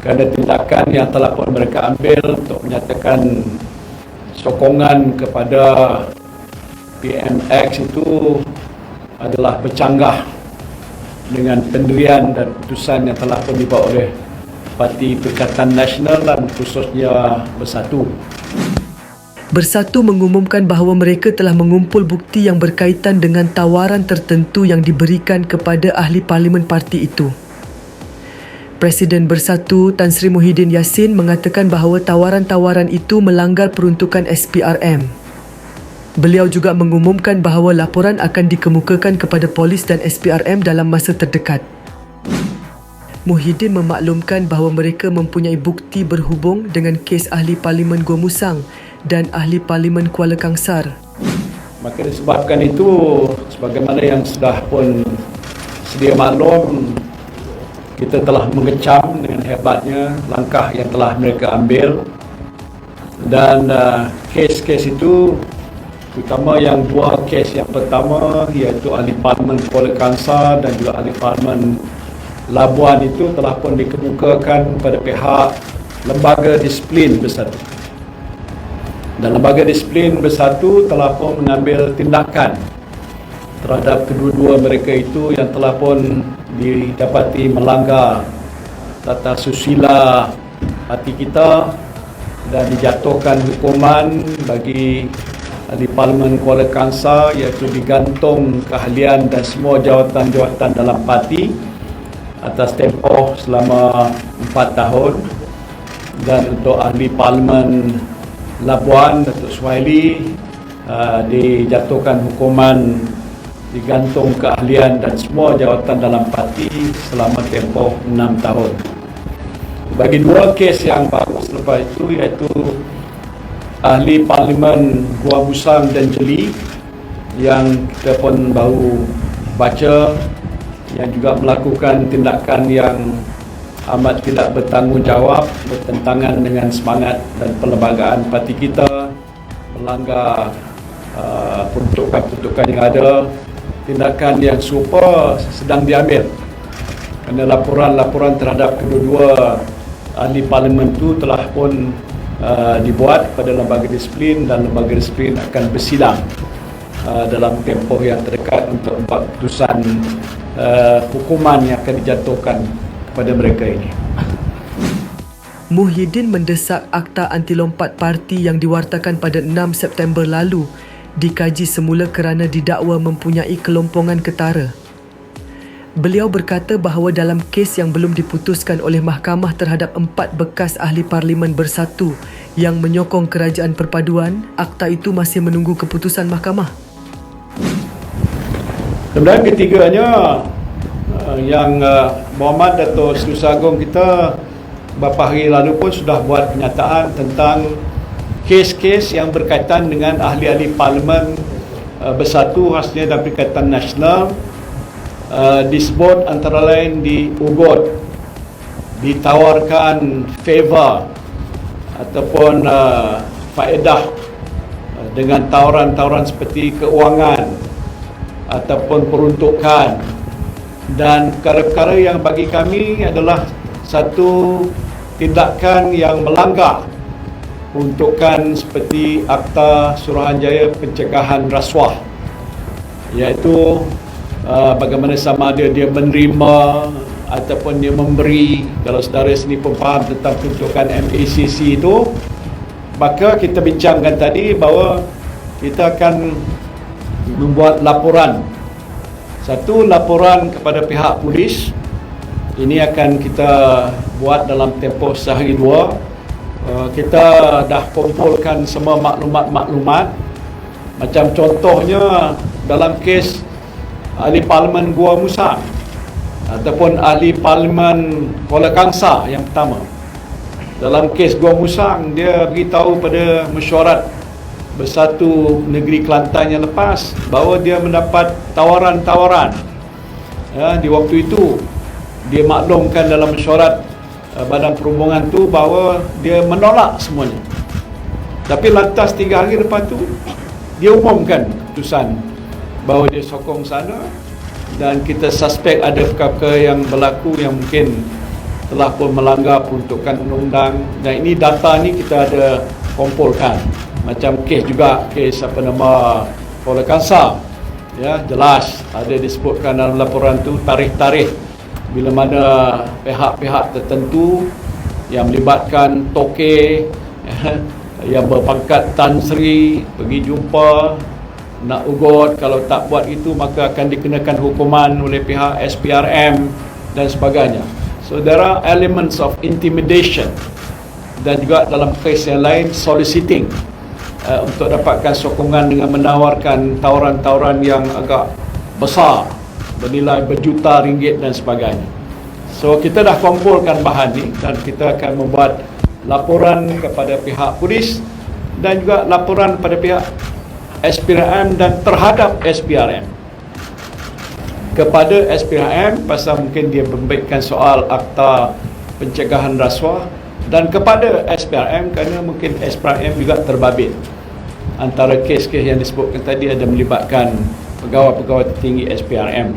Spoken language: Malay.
Kerana tindakan yang telah pun mereka ambil untuk menyatakan sokongan kepada PMX itu adalah bercanggah dengan pendirian dan putusan yang telah pun dibuat oleh Parti Perikatan Nasional dan khususnya Bersatu. Bersatu mengumumkan bahawa mereka telah mengumpul bukti yang berkaitan dengan tawaran tertentu yang diberikan kepada ahli parlimen parti itu. Presiden Bersatu Tan Sri Muhyiddin Yassin mengatakan bahawa tawaran-tawaran itu melanggar peruntukan SPRM. Beliau juga mengumumkan bahawa laporan akan dikemukakan kepada polis dan SPRM dalam masa terdekat. Muhyiddin memaklumkan bahawa mereka mempunyai bukti berhubung dengan kes ahli parlimen Gua Musang dan ahli parlimen Kuala Kangsar. Maka disebabkan itu, sebagaimana yang sudah pun sedia maklum, kita telah mengecam dengan hebatnya langkah yang telah mereka ambil, dan kes-kes itu, terutama yang dua kes yang pertama iaitu ahli parlimen Kuala Kangsar dan juga ahli parlimen Labuan itu telah pun dikemukakan kepada pihak Lembaga Disiplin Bersatu, dan Lembaga Disiplin Bersatu telah pun mengambil tindakan terhadap kedua-dua mereka itu yang telah pun didapati melanggar tata susila parti kita dan dijatuhkan hukuman bagi ahli parlimen Kuala Kangsar iaitu digantung keahlian dan semua jawatan-jawatan dalam parti atas tempoh selama 4 tahun, dan untuk ahli parlimen Labuan Datuk Suhaili dijatuhkan hukuman digantung keahlian dan semua jawatan dalam parti selama tempoh 6 tahun. Bagi dua kes yang baru selepas itu iaitu ahli parlimen Gua Musang dan Jeli yang kita pun baru baca, yang juga melakukan tindakan yang amat tidak bertanggungjawab, bertentangan dengan semangat dan perlembagaan parti kita, melanggar peruntukan-peruntukan yang ada. Tindakan yang serupa sedang diambil kerana laporan-laporan terhadap kedua-dua ahli parlimen itu telah pun dibuat pada Lembaga Disiplin, dan Lembaga Disiplin akan bersidang dalam tempoh yang terdekat untuk membuat keputusan hukuman yang akan dijatuhkan kepada mereka ini. Muhyiddin mendesak Akta Anti Lompat Parti yang diwartakan pada 6 September lalu dikaji semula kerana didakwa mempunyai kelompongan ketara. Beliau berkata bahawa dalam kes yang belum diputuskan oleh mahkamah terhadap 4 bekas ahli parlimen Bersatu yang menyokong kerajaan perpaduan, akta itu masih menunggu keputusan mahkamah. Kemudian ketiganya, yang Muhammad Dato' Seri Usahagung kita beberapa hari lalu pun sudah buat pernyataan tentang kes-kes yang berkaitan dengan ahli-ahli parlimen Bersatu khasnya dan Perikatan Nasional, disebut antara lain diugut, ditawarkan favor ataupun faedah dengan tawaran-tawaran seperti keuangan ataupun peruntukan, dan perkara-perkara yang bagi kami adalah satu tindakan yang melanggar peruntukan seperti Akta Suruhanjaya Pencegahan Rasuah, iaitu bagaimana sama ada dia menerima ataupun dia memberi. Kalau saudara sini pun faham tentang peruntukan MACC itu, maka kita bincangkan tadi bahawa kita akan membuat laporan. Satu, laporan kepada pihak polis. Ini akan kita buat dalam tempoh sehari dua. Kita dah kumpulkan semua maklumat-maklumat. Macam contohnya dalam kes ahli parlimen Gua Musang ataupun ahli parlimen Kuala Kangsar yang pertama. Dalam kes Gua Musang, dia beritahu pada mesyuarat Bersatu Negeri Kelantan yang lepas bahawa dia mendapat tawaran-tawaran. Di waktu itu dia maklumkan dalam mesyuarat Badan Perhubungan tu bahawa dia menolak semuanya. Tapi lantas 3 hari lepas tu dia umumkan keputusan bahawa dia sokong sana, dan kita suspek ada perkara yang berlaku yang mungkin telah pun melanggar peruntukan undang-undang. Dan ini data ni kita ada kumpulkan. Macam kes juga, kes apa nama Kuala Kangsar, ya, jelas ada disebutkan dalam laporan tu tarikh-tarikh bila mana pihak-pihak tertentu yang melibatkan toke yang berpangkat Tan Sri pergi jumpa nak ugut, kalau tak buat itu maka akan dikenakan hukuman oleh pihak SPRM dan sebagainya. So there are elements of intimidation, dan juga dalam kes yang lain soliciting untuk dapatkan sokongan dengan menawarkan tawaran-tawaran yang agak besar bernilai berjuta ringgit dan sebagainya. So kita dah kumpulkan bahan ni dan kita akan membuat laporan kepada pihak polis dan juga laporan kepada pihak SPRM dan terhadap SPRM, kepada SPRM pasal mungkin dia memberikan soal akta pencegahan rasuah, dan kepada SPRM kerana mungkin SPRM juga terbabit antara kes-kes yang disebutkan tadi ada melibatkan pegawai-pegawai tertinggi SPRM.